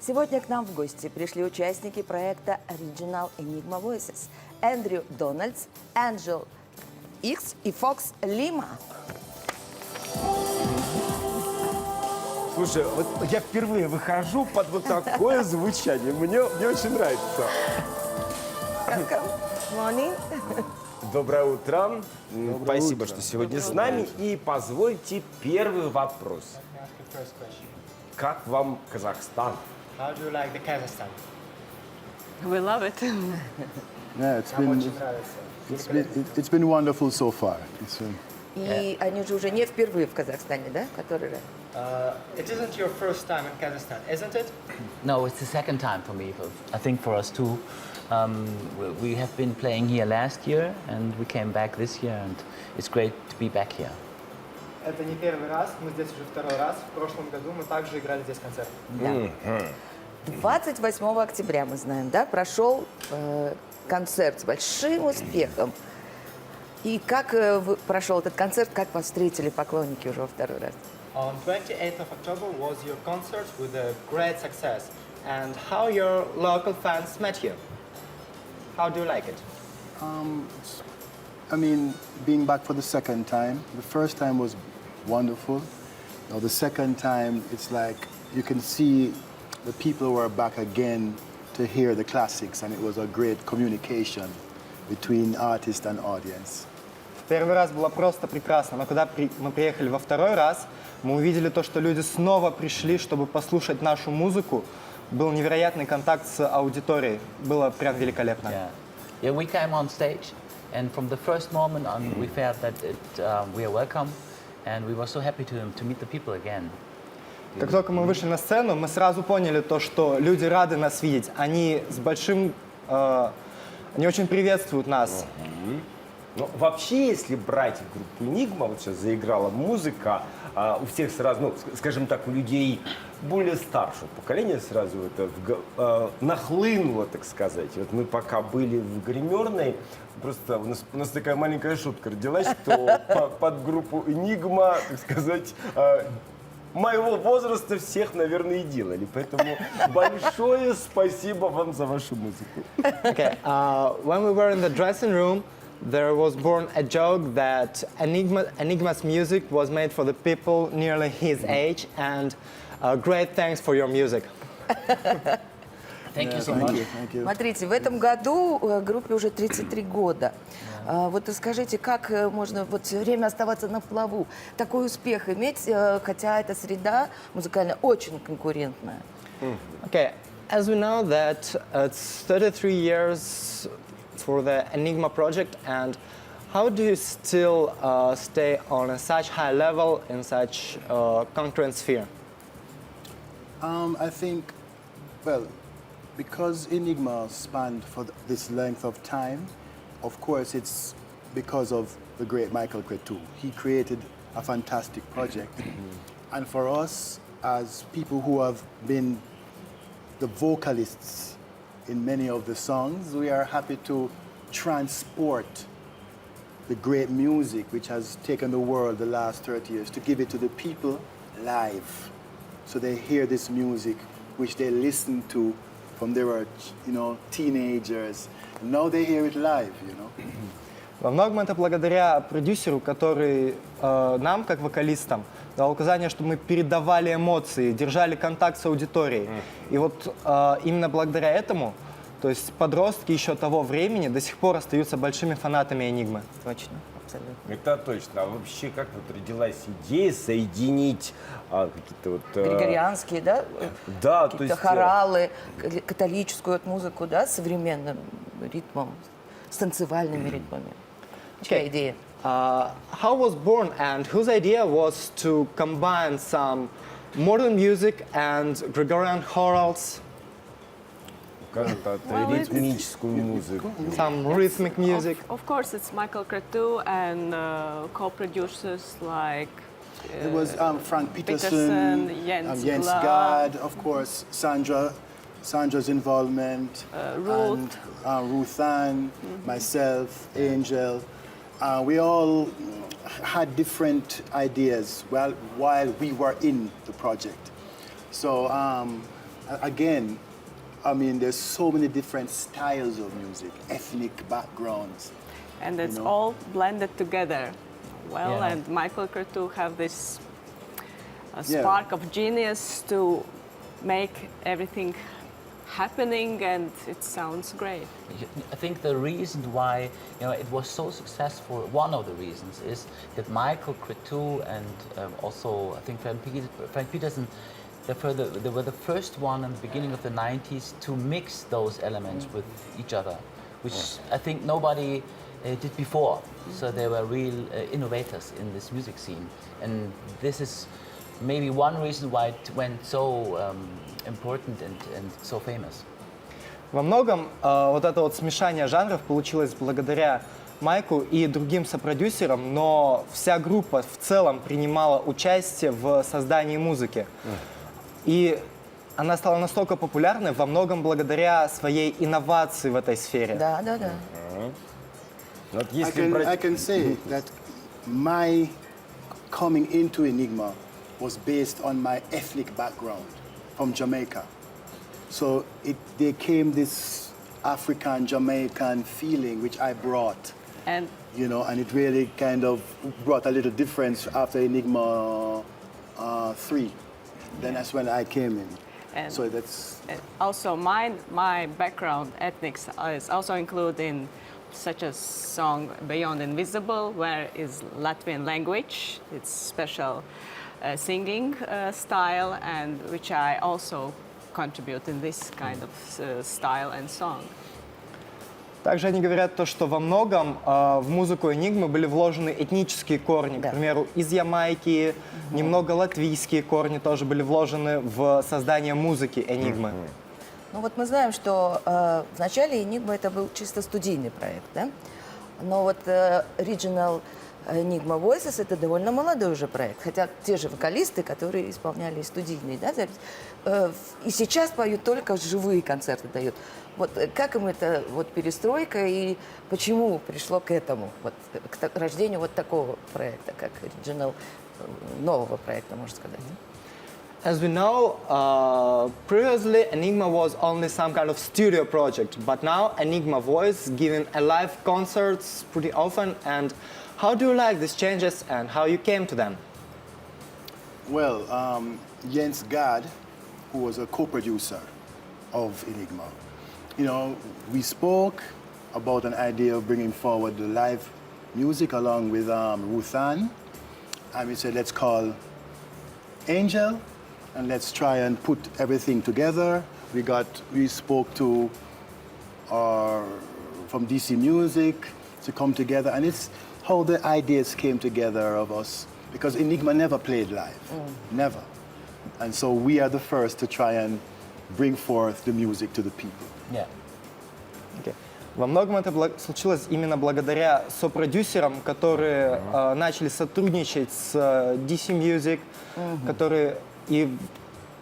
Сегодня к нам в гости пришли участники проекта Original Enigma Voices. Эндрю Дональдс, Энджел Икс и Фокс Лима. Слушай, вот я впервые выхожу под вот такое звучание. Мне очень нравится. Morning. Доброе утро. Спасибо, что сегодня с нами. И позвольте первый вопрос. Как вам Казахстан? How do you like the Kazakhstan? We love it. Yeah, it's been wonderful so far. И они же уже не впервые в Казахстане, да? Который раз. It isn't your first time in Kazakhstan, isn't it? No, it's the second time for me. I think for us too. We have been playing here last year, and we came back this year, and it's great to be back here. Это не первый раз, мы здесь уже второй раз. В прошлом году мы также играли здесь концерт. Да. 28 октября, мы знаем, да, прошел концерт с большим успехом. И как прошел этот концерт, как вас встретили поклонники уже во второй раз? On 28th of October was your concert with a great success. And how your local fans met you? How do you like it? I mean, being back for the second time, the first time was wonderful. Now, the second time, it's like you can see the people were back again to hear the classics, and it was a great communication between artist and audience. В первый раз было просто прекрасно, но когда мы приехали во второй раз, мы увидели то, что люди снова пришли, чтобы послушать нашу музыку. Был невероятный контакт с аудиторией. Было прям великолепно. Yeah, we came on stage, and from the first moment on, we felt that we are welcome, and we were so happy to meet the people again. Как только мы вышли на сцену, мы сразу поняли то, что люди рады нас видеть. Они с большим, они очень приветствуют нас. Ну, вообще, если брать группу Enigma, вот сейчас заиграла музыка, у всех сразу, ну, скажем так, у людей более старшего поколения сразу это нахлынуло, так сказать. Вот мы пока были в гримерной, просто у нас такая маленькая шутка родилась, что под группу Enigma, так сказать, моего возраста всех, наверное, и делали. Поэтому большое спасибо вам за вашу музыку. Okay, when we were in the dressing room, there was born a joke that Enigma's music was made for the people nearly his age, and great thanks for your music. Thank you so much. Thank you. Смотрите, в этом году группе уже 33 года. Вот скажите, как можно вот все время оставаться на плаву, такой успех иметь, хотя эта среда музыкальная очень конкурентная? Okay, as we know that it's 33 years for the Enigma project, and how do you still stay on a such high level in such concurrent sphere? I think, well, because Enigma spanned for this length of time, of course it's because of the great Michael Cretu. He created a fantastic project. And for us, as people who have been the vocalists in many of the songs, we are happy to transport the great music which has taken the world the last 30 years, to give it to the people live. So they hear this music which they listen to from they were, teenagers. And now they hear it live, Во многом это благодаря продюсеру, который нам, как вокалистам, дал указание, чтобы мы передавали эмоции, держали контакт с аудиторией. И вот именно благодаря этому, то есть подростки еще того времени до сих пор остаются большими фанатами Энигмы. Точно, абсолютно. Это точно. А вообще, как вот родилась идея соединить какие-то вот... Григорианские, да? Да, то какие-то есть... хоралы, католическую музыку, да, с современным ритмом, с танцевальными ритмами. Чья идея? How was born and whose idea was to combine some modern music and Gregorian chorals, Ритмическую музыку. some rhythmic music? Of course, it's Michael Cretu and co-producers like It was Frank Peterson, Peterson, Jens Gad, of course, Sandra's involvement, Ruth. and Ruth Ann, myself, Angel. We all had different ideas while we were in the project. So Again, I mean, there's so many different styles of music, ethnic backgrounds. And it's know? all blended together well, Yeah. and Michael Cretu have this Yeah. spark of genius to make everything happening, and it sounds great. I think the reason why it was so successful, one of the reasons, is that Michael Cretu and also I think Frank Peterson, they were the first one in the beginning of the 90s to mix those elements with each other, which I think nobody did before. So they were real innovators in this music scene, and this is maybe one reason why it went so important and so famous. Во многом вот это вот смешание жанров получилось благодаря Майку и другим сопродюсерам, но вся группа в целом принимала участие в создании музыки. И она стала настолько популярной во многом благодаря своей инновации в этой сфере. Да. Вот I если брать... can say that my coming into Enigma was based on my ethnic background from Jamaica. So there came this African, Jamaican feeling which I brought, And and it really kind of brought a little difference after Enigma 3. Then that's when I came in. And- So that's And also, my background, ethnics, is also included in such a song Beyond Invisible, where is Latvian language. It's special singing style, and which I also contribute in this kind of style and song. Также они говорят то, что во многом в музыку Энигмы были вложены этнические корни. Да. К примеру, из Ямайки, немного латвийские корни тоже были вложены в создание музыки Энигмы. Ну вот мы знаем, что вначале Enigma это был чисто студийный проект, да? Но вот Original Enigma Voices это довольно молодой уже проект, хотя те же вокалисты, которые исполняли студийные, да, запись, и сейчас поют только живые концерты дают. Вот как им это вот перестройка и почему пришло к этому, вот к рождению вот такого проекта, как Original, нового проекта, можно сказать? As we know, previously Enigma was only some kind of studio project, but now Enigma Voice giving a live concerts pretty often. And how do you like these changes and how you came to them? Well, Jens Gad, who was a co-producer of Enigma, we spoke about an idea of bringing forward the live music along with Ruth Ann, and we said, let's call Angel, and let's try and put everything together. We spoke to from DC Music to come together, and it's how the ideas came together of us, because Enigma never played live, never. And so we are the first to try and bring forth the music to the people. Yeah. Okay. Во многом это случилось именно благодаря сопродюсерам, которые начали сотрудничать с DC Music, которые и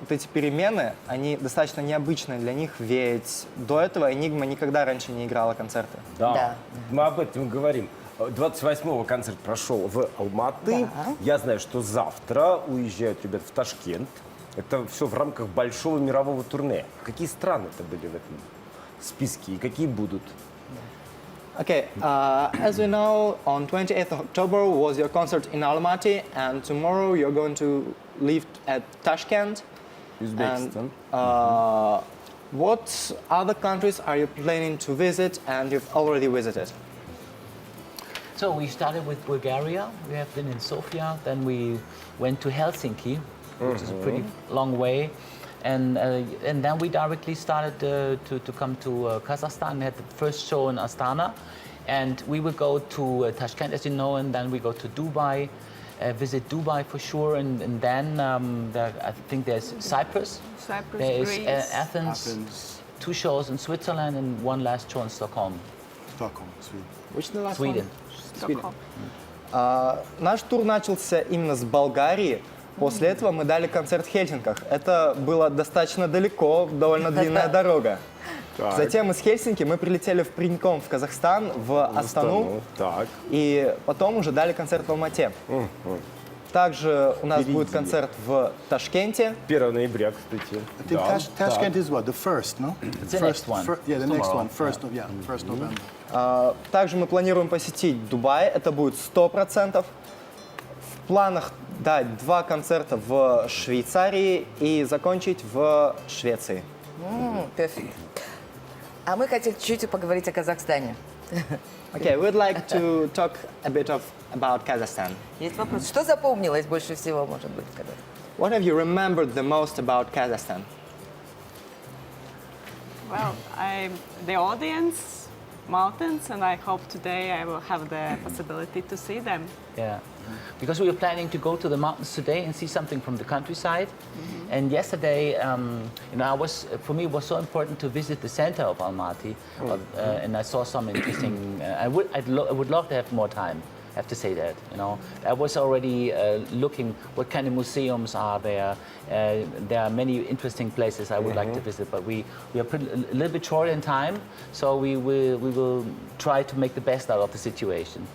вот эти перемены, они достаточно необычные для них, ведь до этого Enigma никогда раньше не играла концерты. Да. Мы об этом говорим. 28-го концерт прошел в Алматы. Да. Я знаю, что завтра уезжают ребята в Ташкент. Это все в рамках большого мирового турне. Какие страны-то были в этом списке и какие будут? Okay, as we know, on 28th of October was your concert in Almaty, and tomorrow you're going to leave at Tashkent. Uzbekistan. And what other countries are you planning to visit and you've already visited? So we started with Bulgaria. We have been in Sofia. Then we went to Helsinki, which is a pretty long way. And then we directly started to come to Kazakhstan. We had the first show in Astana. And we will go to Tashkent, as you know, and then we go to Dubai, visit Dubai for sure. And then I think there's Cyprus. Cyprus, There is Greece. Athens, 2 shows in Switzerland, and 1 last show in Stockholm, Stockholm, Sweden. Which the last Sweden. Stockholm. Наш тур начался именно с Болгарии. После этого мы дали концерт в Хельсинках. Это было достаточно далеко, довольно длинная дорога. Так. Затем из Хельсинки мы прилетели прямиком в Казахстан, в Астану. Так. И потом уже дали концерт в Алмате. Также у нас Впереди. будет концерт в Ташкенте. 1 ноября, кстати. I think Tashkent is what, the first, no? It's the next one. Yeah, the next Tomorrow. one, first November. Также мы планируем посетить Дубай, это будет 100%. В планах дать 2 концерта в Швейцарии и закончить в Швеции. Перфект. А мы хотели чуть-чуть поговорить о Казахстане. Okay, we'd like to talk a bit about Kazakhstan. Есть вопрос. Что запомнилось больше всего, может быть, когда? What have you remembered the most about Kazakhstan? Well, the audience, mountains, and I hope today I will have the possibility to see them. Yeah, because we were planning to go to the mountains today and see something from the countryside. And yesterday, for me, it was so important to visit the center of Almaty, and I saw some interesting. I would love to have more time. I have to say that. I was already looking what kind of museums are there. There are many interesting places I would like to visit, but we are a little bit short in time, so we will try to make the best out of the situation.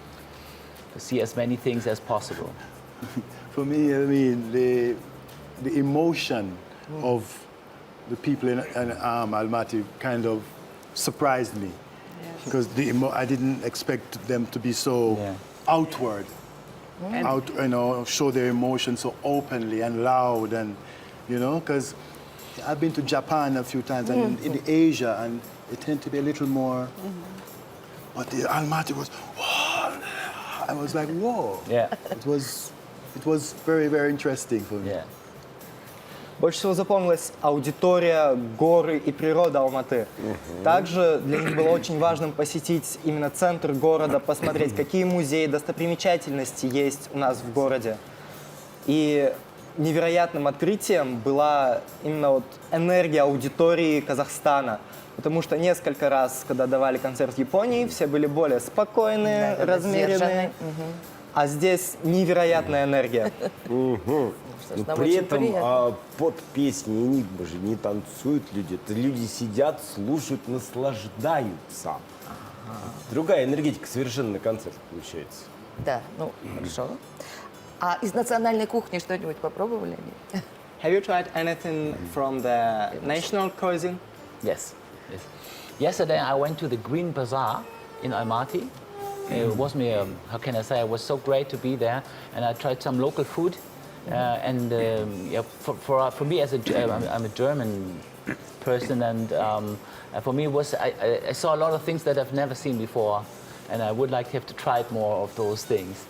To see as many things as possible. For me, I mean, the emotion of the people in Almaty kind of surprised me. Because I didn't expect them to be so outward, show their emotions so openly and loud, and because I've been to Japan a few times and in Asia, and they tend to be a little more. But the Almaty was, whoa! I was like, whoa! Yeah. It was very, very interesting for me. Yeah. Больше всего запомнилась аудитория, горы и природа Алматы. Также для них было очень важным посетить именно центр города, посмотреть, какие музеи, достопримечательности есть у нас в городе. И невероятным открытием была именно вот энергия аудитории Казахстана. Потому что несколько раз, когда давали концерт в Японии, все были более спокойные, размеренные. А здесь невероятная энергия. Но при этом под песни Enigma же не танцуют люди. Это люди сидят, слушают, наслаждаются. Другая энергетика совершенно на концерте получается. Да, ну, хорошо. А из национальной кухни что-нибудь попробовали? Have you tried anything from the national cuisine? Yes. Yesterday I went to the Green Bazaar in Almaty. It was me, how can I say, it was so great to be there, and I tried some local food. For me, I'm a German person, and for me, I saw a lot of things that I've never seen before, and I would like to have to try more of those things.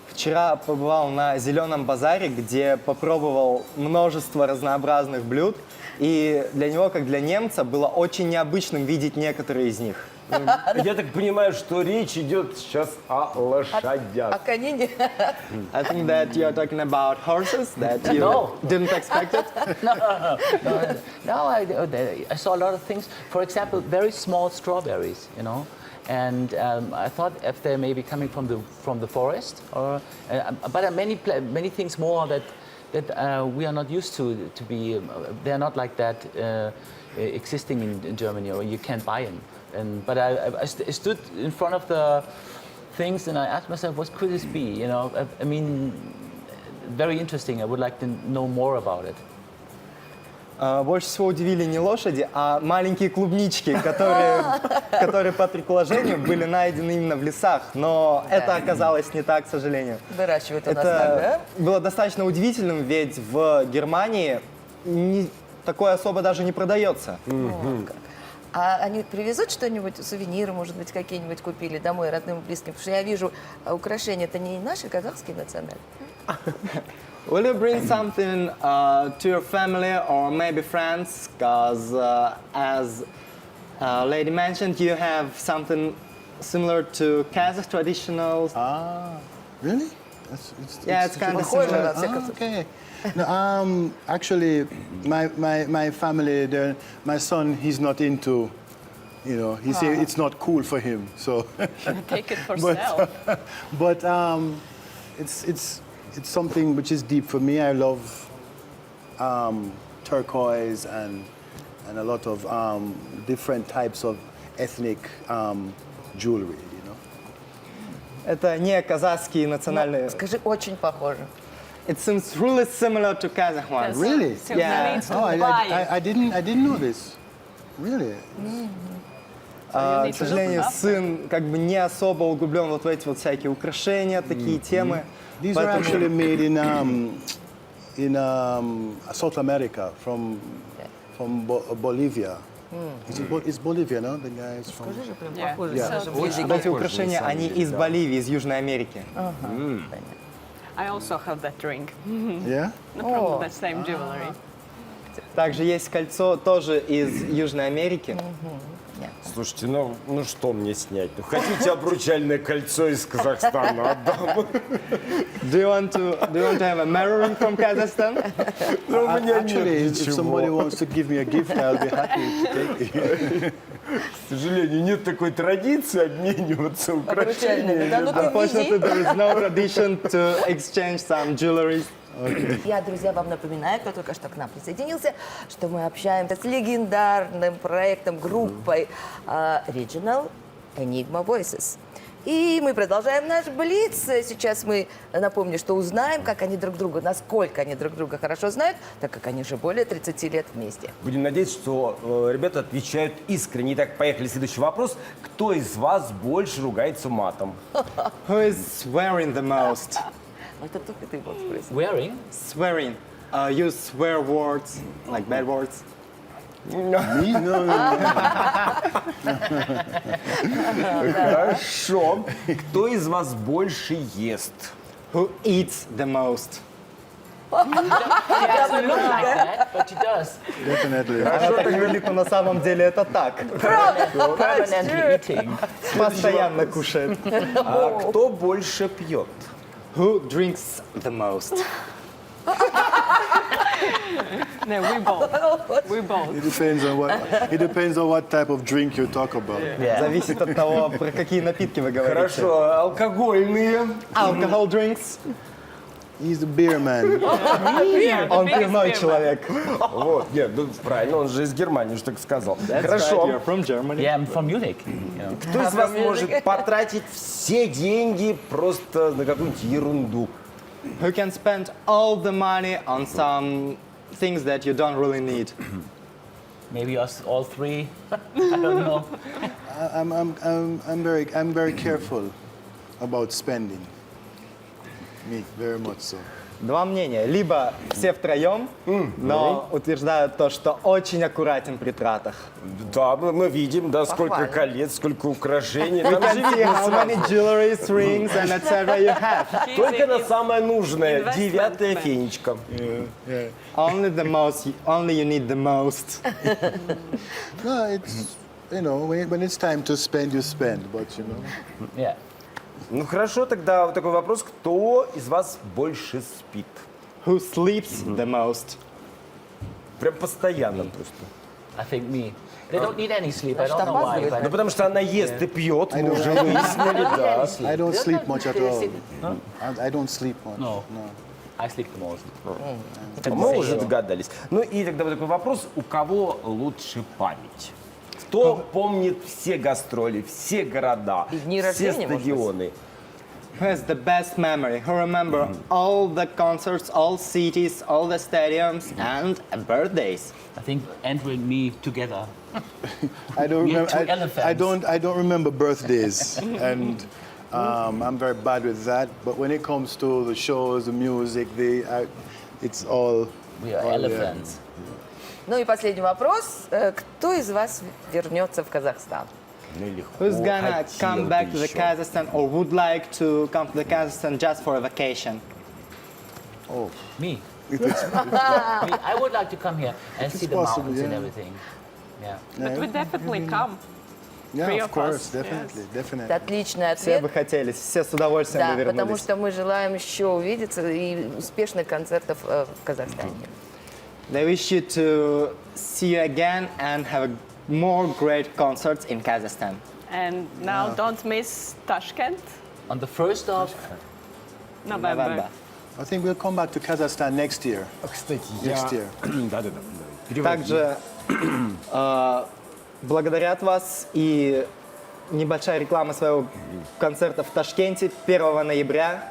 Вчера побывал на Зеленом базаре, где попробовал множество разнообразных блюд, и для него, как для немца, было очень необычным видеть некоторые из них. Я так понимаю, что речь идет сейчас о лошадях. О конине? I think that you're talking about horses, that you didn't expect it. No, I saw a lot of things. For example, very small strawberries, and I thought if they may be coming from the forest, but there are many things more that we are not used to be. They are not like that existing in Germany, or you can't buy them. But I stood in front of the things and I asked myself, what could this be? I mean, very interesting. I would like to know more about it. Больше всего удивили не лошади, а маленькие клубнички, которые по предположению были найдены именно в лесах. Но это оказалось не так, к сожалению. Выращивают у нас так, Это да? было достаточно удивительным, ведь в Германии такое особо даже не продается. А они привезут что-нибудь, сувениры, может быть, какие-нибудь купили домой родным, близким? Потому что я вижу, украшения это не наши, казахские национальные. Will you bring something to your family or maybe friends? Because as lady mentioned, you have something similar to Kazakh traditionals. Ah, really? It's kind of Похоже similar. на всяком случае. Okay. No, actually, my family, my son, he's not into, he say it's not cool for him. So, Take it for self. but it's something which is deep for me. I love turquoise and a lot of different types of ethnic jewelry. Это не казахский национальный... Скажи, очень похоже. It seems really similar to Kazakh one. Really? Yeah. Oh, I didn't know this. Really? К сожалению, сын как бы не особо углублен вот в эти вот всякие украшения, такие темы. These are actually made in South America from Bolivia. It's Bolivia, no? The guy is from. Yeah. Вот эти украшения, они из Боливии, из Южной Америки. I also have that ring Yeah. from the same jewelry. Также есть кольцо тоже из Южной Америки. Слушайте, ну что мне снять? Ну, хотите обручальное кольцо из Казахстана? Отдам. Do you want to have a mirror ring from Kazakhstan? Ну, у меня Actually, нет if somebody ничего. wants to give me a gift, I'll be happy to take it. К сожалению, нет такой традиции обмениваться Обручальными. украшениями. Да ну ты Unfortunately, веди. there is no tradition to exchange some jewelry. Я, друзья, вам напоминаю, кто только что к нам присоединился, что мы общаемся с легендарным проектом, группой Regional Enigma Voices. И мы продолжаем наш блиц. Сейчас мы, напомню, что узнаем, как они друг друга, насколько они друг друга хорошо знают, так как они уже более 30 лет вместе. Будем надеяться, что ребята отвечают искренне. Итак, поехали. Следующий вопрос. Кто из вас больше ругается матом? Who is swearing the most? Это только ты мог спросить. Wearing? Swearing. You swear words, like bad words. Me? No. Хорошо. Кто из вас больше ест? Who eats the most? Yes, you look like that, but she does. Definitely. Она так говорит, но на самом деле это так. Permanently eating. Постоянно кушает. А кто больше пьет? Who drinks the most? No, we both. We both. It depends on what type of drink you talk about. Зависит от того, про какие напитки вы говорите. Хорошо. Алкогольные. Alcohol drinks. He's the beer man. Он пивной человек. Вот, нет, ну, правильно, он же из Германии, что так сказал. That's right, Хорошо. you're from Germany. Yeah, I'm from Munich. You know. Кто из вас может потратить все деньги просто на какую-нибудь ерунду? Who can spend all the money on some things that you don't really need? Maybe us all three. I don't know. I'm very careful about spending. Me, very much so. Два мнения. Либо все втроем, но утверждают то, что очень аккуратен при тратах. Да, мы видим, да, сколько Похвально. колец, сколько украшений. You Там же can see видно how many сразу. jewelries, rings and etc. you have. Только на самое нужное. Investment 9-я man. фенечка. Only you need the most. No, it's when it's time to spend, you spend. But Yeah. Ну хорошо, тогда вот такой вопрос. Кто из вас больше спит? Who sleeps the most? Прям постоянно просто. I think me. They don't need any sleep. I don't know why. опаздывает, But Ну потому что она ест и пьет, мы уже выяснили, да. I don't sleep much at all. No? I don't sleep much. No. I sleep the most. Мы уже догадались. Ну и тогда вот такой вопрос. У кого лучше память? Кто помнит все гастроли, все города, И дни все рождения, может быть? стадионы? Who has the best memory? Who remember all the concerts, all cities, all the stadiums and birthdays? I think Andrew and me together. I don't We have remember. two elephants. I don't remember birthdays, and I'm very bad with that. But when it comes to the shows, the music, it's all. We are all there. elephants. Ну и последний вопрос. Кто из вас вернется в Казахстан? Ну, легко. Who's gonna Хотел come бы back to the еще. Kazakhstan or would like to come to the Kazakhstan just for a vacation? Me. Me. I would like to come here and see the possible, mountains and yeah. everything. Yeah. But we definitely come. Yeah, Three of of course, us, definitely, Это definitely. отличный Все ответ. бы хотели, все с удовольствием Да, бы потому вернулись. что мы желаем еще увидеться и успешных концертов в Казахстане. They wish you to see you again and have more great concerts in Kazakhstan. And now don't miss Tashkent, On the 1st of November. November. I think we'll come back to Kazakhstan next year. Кстати, Next year. Да. Также благодарят вас и небольшая реклама своего концерта в Ташкенте 1 ноября.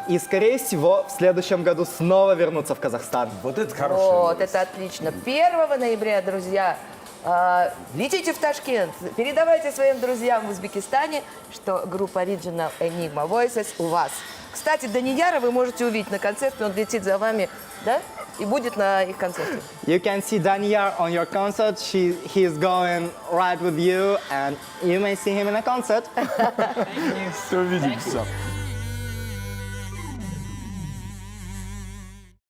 И, скорее всего, в следующем году снова вернуться в Казахстан. Вот это хорошая Вот, новость. это отлично. 1 ноября, друзья, летите в Ташкент, передавайте своим друзьям в Узбекистане, что группа Original Enigma Voices у вас. Кстати, Данияра вы можете увидеть на концерте, он летит за вами, да? И будет на их концерте. You can see Danyar on your concert. He is going right with you, and you may see him in a concert. Увидимся.